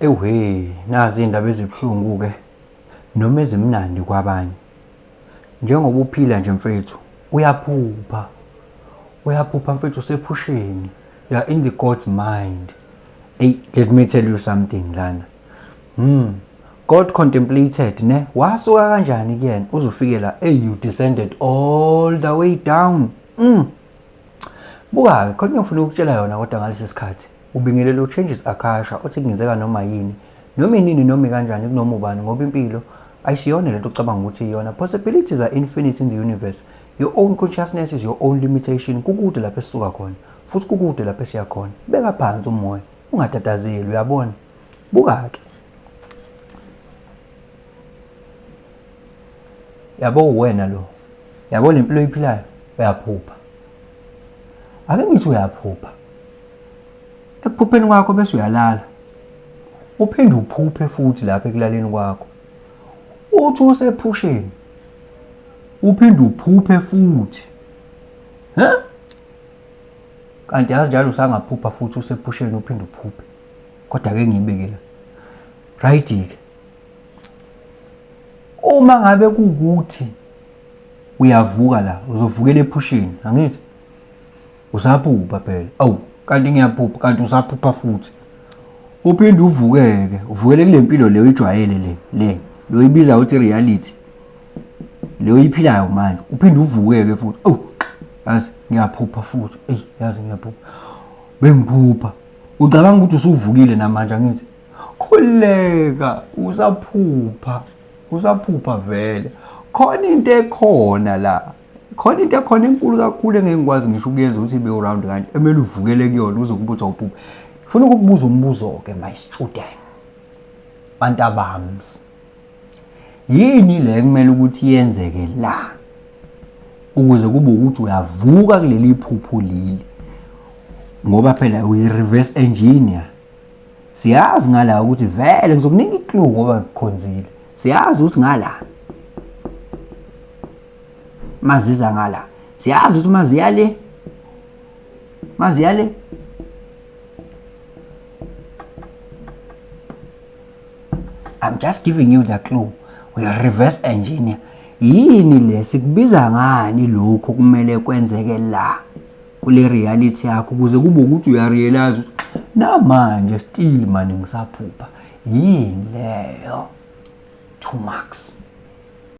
Ewe, nazi indaba ezibuhlungu ke noma ezimnandi kwabanye. Njengoba uphila nje mfethu, uyaphupha. Uyaphupha mfethu usephusheni. You are in the God's mind. Hey, let me tell you something lana. God contemplated ne wasuka kanjani kuyena uzofikela you descended all the way down. Buka khona ngifuna ukutshela yona kodwa ngalesi sikhathi ubingelelo changes akasha othi kungenzeka noma yini noma inini noma kanjani kunoma ubani ngoba impilo ayisiyona lento ocabanga ukuthi iyona. Possibilities are infinite in the universe. Your own consciousness is your own limitation. Kukude lapho esisuka khona futhi kukude lapho esiya khona. Beka phansi umoya ungatatazeli, uyabona. Buka ke yabo wena lo, yabo lempilo oyiphilayo uyaphupha. Ake ngithi uyaphupha. Ekuphupheni kwakho bese uyalala. Uphinde uphuphe futhi lapha ekulaleni kwakho. Uthi usephusheni. Uphinde uphuphe futhi. Kanti yazi njalo usangaphupha futhi usephusheni uphinde uphuphe. Kodwa ake ngiyibekela. Right ke. Uma ngabe kukuthi uyavuka la, uzovukela ephusheni, angithi? Usaphupha phela. Awu, kanti ngiyaphupha, kanti usaphupha futhi. Uphinde uvukeke, uvukele kule mpilo leyo ijwayele le ibiza uthi reality. Leyo iphilayo manje, uphinde uvukeke futhi. Awu, yazi ngiyaphupha futhi. Yazi ngiyaphupha. Bengiphupha. Ucabanga ukuthi usuvukile namanje angithi? Khuleka, usaphupha. Usaphupha vele. Khona into ekhona la. Khona into ekhona enkulu kakhulu engengikwazi ngisho ukuyenza ukuthi ibe around kanje. Emele uvukele kuyona uzokubuza uphupha. Ngifuna ukukubuza umbuzo ke my student. Bantabams. Yini le kumele ukuthi yenzeke la? Ukuze kube ukuthi uyavuka kuleli iphupho leli. Ngoba phela uyi reverse engineer. Siyazi ngala ukuthi vele ngizokunika iclue ngoba ngikhonzile. Siyazi ukuthi ngala. Maziza ngala. Siyazi ukuthi maziyale. Maziyale. I'm just giving you the clue. We are reverse engineer. Yini le sikubiza ngani lokho kumele kwenzeke la kule reality yakho ukuze kube ukuthi uyarealize namanje still manje ngisaphupha. Yini leyo? 2 marks.